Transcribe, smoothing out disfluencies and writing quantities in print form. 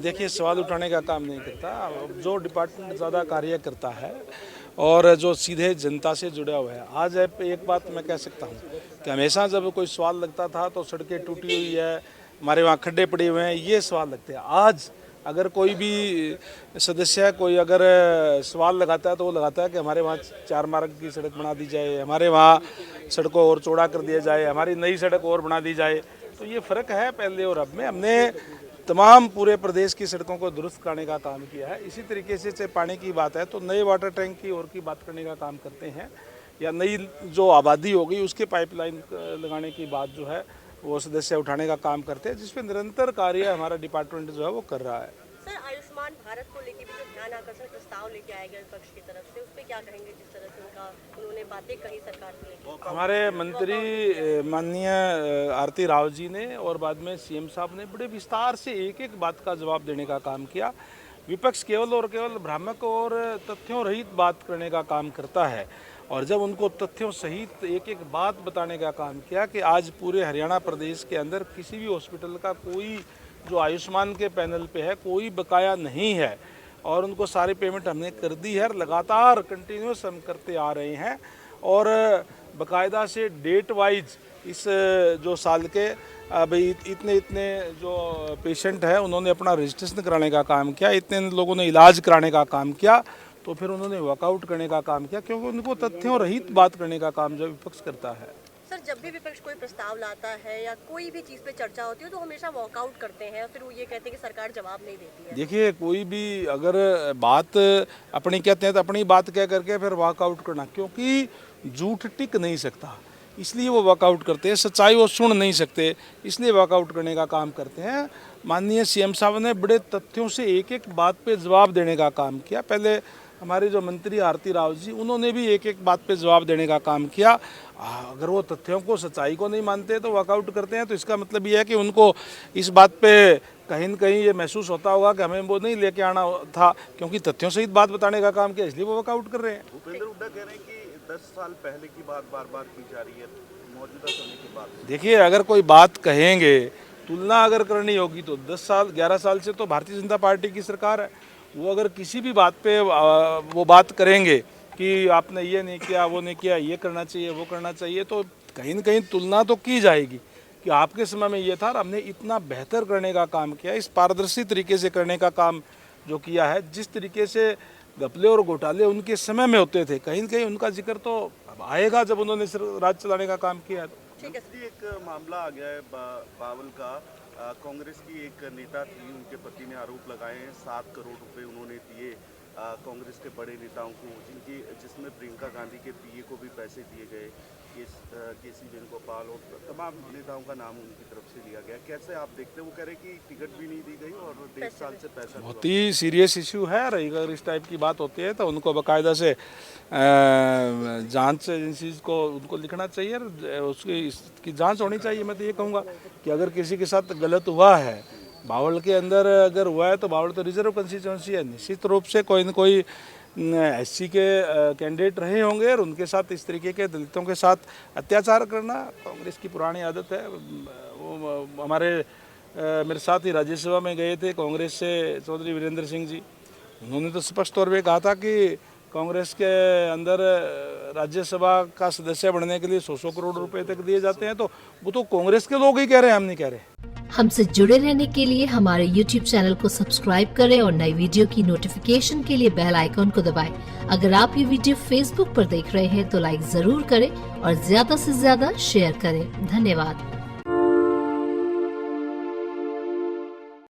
देखिए, सवाल उठाने का काम नहीं करता। जो डिपार्टमेंट ज़्यादा कार्य करता है और जो सीधे जनता से जुड़ा हुआ है, आज एक बात मैं कह सकता हूँ कि हमेशा जब कोई सवाल लगता था तो सड़कें टूटी हुई है, हमारे वहाँ खड्डे पड़े हुए हैं, ये सवाल लगते हैं। आज अगर कोई भी सदस्य कोई अगर सवाल लगाता है तो वो लगाता है कि हमारे वहाँ 4 मार्ग की सड़क बना दी जाए, हमारे वहाँ सड़कों और चौड़ा कर दिया जाए, हमारी नई सड़क और बना दी जाए। तो ये फ़र्क है पहले और अब में। हमने तमाम पूरे प्रदेश की सड़कों को दुरुस्त करने का काम किया है। इसी तरीके से चाहे पानी की बात है तो नए वाटर टैंक की और की बात करने का काम करते हैं, या नई जो आबादी हो गई उसके पाइपलाइन लगाने की बात जो है वो सदस्य उठाने का काम करते हैं, जिस पे निरंतर कार्य हमारा डिपार्टमेंट जो है वो कर रहा है। सर, आयुष्मान भारत को लेकर भी जो ध्यान आकर्षण प्रस्ताव लेके आया गया विपक्ष की तरफ से, उस पर क्या कहेंगे? जिस तरह से उन्होंने बातें कही सरकार से लेकर, हमारे मंत्री माननीय आरती राव जी ने और बाद में सीएम साहब ने बड़े विस्तार से एक एक बात का जवाब देने का काम किया। विपक्ष केवल और केवल भ्रामक और तथ्यों रहित बात करने का काम करता है, और जब उनको तथ्यों सहित एक एक बात बताने का काम किया कि आज पूरे हरियाणा प्रदेश के अंदर किसी भी हॉस्पिटल का कोई जो आयुष्मान के पैनल पे है कोई बकाया नहीं है, और उनको सारी पेमेंट हमने कर दी है। लगातार कंटिन्यूस हम करते आ रहे हैं, और बाकायदा से डेट वाइज इस जो साल के भाई इतने इतने जो पेशेंट हैं उन्होंने अपना रजिस्ट्रेशन कराने का काम किया, इतने लोगों ने इलाज कराने का काम किया, तो फिर उन्होंने वॉकआउट करने का काम किया, क्योंकि उनको तथ्यों रहित बात करने का काम जो विपक्ष करता है। सर, जब भी विपक्ष कोई प्रस्ताव लाता है या कोई भी चीज़ पे चर्चा होती है तो हमेशा वॉकआउट करते हैं, फिर वो ये कहते हैं कि सरकार जवाब नहीं देती है। देखिए, कोई भी अगर बात अपनी कहते हैं तो अपनी बात कह करके फिर वॉकआउट करना, क्योंकि झूठ टिक नहीं सकता, इसलिए वो वॉकआउट करते हैं। सच्चाई वो सुन नहीं सकते, इसलिए वॉकआउट करने का काम करते हैं। माननीय सीएम साहब ने बड़े तथ्यों से एक एक बात पे जवाब देने का काम किया। पहले हमारे जो मंत्री आरती राव जी, उन्होंने भी एक एक बात पे जवाब देने का काम किया। अगर वो तथ्यों को सच्चाई को नहीं मानते तो वॉकआउट करते हैं, तो इसका मतलब ये है कि उनको इस बात पे कहीं न कहीं ये महसूस होता होगा कि हमें वो नहीं लेके आना था, क्योंकि तथ्यों सहित बात बताने का काम किया, इसलिए वो वॉकआउट कर रहे हैं। भूपेंद्र हुड्डा कह रहे हैं कि 10 साल पहले की बात बार बार की जा रही है, मौजूदा समय की बात। देखिए, अगर कोई बात कहेंगे, तुलना अगर करनी होगी तो 10 साल 11 साल से तो भारतीय जनता पार्टी की सरकार है। वो अगर किसी भी बात पे वो बात करेंगे कि आपने ये नहीं किया, वो नहीं किया, ये करना चाहिए, वो करना चाहिए, तो कहीं न कहीं तुलना तो की जाएगी कि आपके समय में ये था और हमने इतना बेहतर करने का काम किया। इस पारदर्शी तरीके से करने का काम जो किया है, जिस तरीके से घपले और घोटाले उनके समय में होते थे, कहीं न कहीं उनका जिक्र तो अब आएगा जब उन्होंने राज्य चलाने का काम किया। ठीक है। एक मामला आ गया है बावल का। कांग्रेस की एक नेता थी, उनके पति ने आरोप लगाए हैं 7 करोड़ रुपए उन्होंने दिए कांग्रेस के बड़े नेताओं को, जिसमें प्रियंका गांधी के पीए को भी पैसे दिए गए, केसी वेणुगोपाल और तमाम नेताओं का नाम उनकी तरफ से लिया गया। कैसे आप देखते हैं? वो कह रहे कि टिकट भी नहीं दी गई और 1.5 साल से पैसा। बहुत ही सीरियस इशू है। अगर इस टाइप की बात होती है तो उनको बाकायदा से जांच एजेंसीज को उनको लिखना चाहिए, उसकी इसकी जांच होनी चाहिए। मैं तो ये कहूँगा कि अगर किसी के साथ गलत हुआ है, बावल के अंदर अगर हुआ है, तो बावल तो रिजर्व कंस्टिट्यूंसी है, निश्चित रूप से कोई न कोई एससी के कैंडिडेट रहे होंगे, और उनके साथ इस तरीके के दलितों के साथ अत्याचार करना कांग्रेस की पुरानी आदत है। वो हमारे मेरे साथ ही राज्यसभा में गए थे कांग्रेस से चौधरी वीरेंद्र सिंह जी, उन्होंने तो स्पष्ट तौर पे कहा था कि कांग्रेस के अंदर राज्यसभा का सदस्य बनने के लिए 100 करोड़ रुपए तक दिए जाते हैं, तो वो तो कांग्रेस के लोग ही कह रहे हैं, हम नहीं कह रहे। हमसे जुड़े रहने के लिए हमारे YouTube चैनल को सब्सक्राइब करें और नई वीडियो की नोटिफिकेशन के लिए बेल आइकॉन को दबाएं। अगर आप ये वीडियो Facebook पर देख रहे हैं तो लाइक जरूर करें और ज्यादा से ज्यादा शेयर करें। धन्यवाद।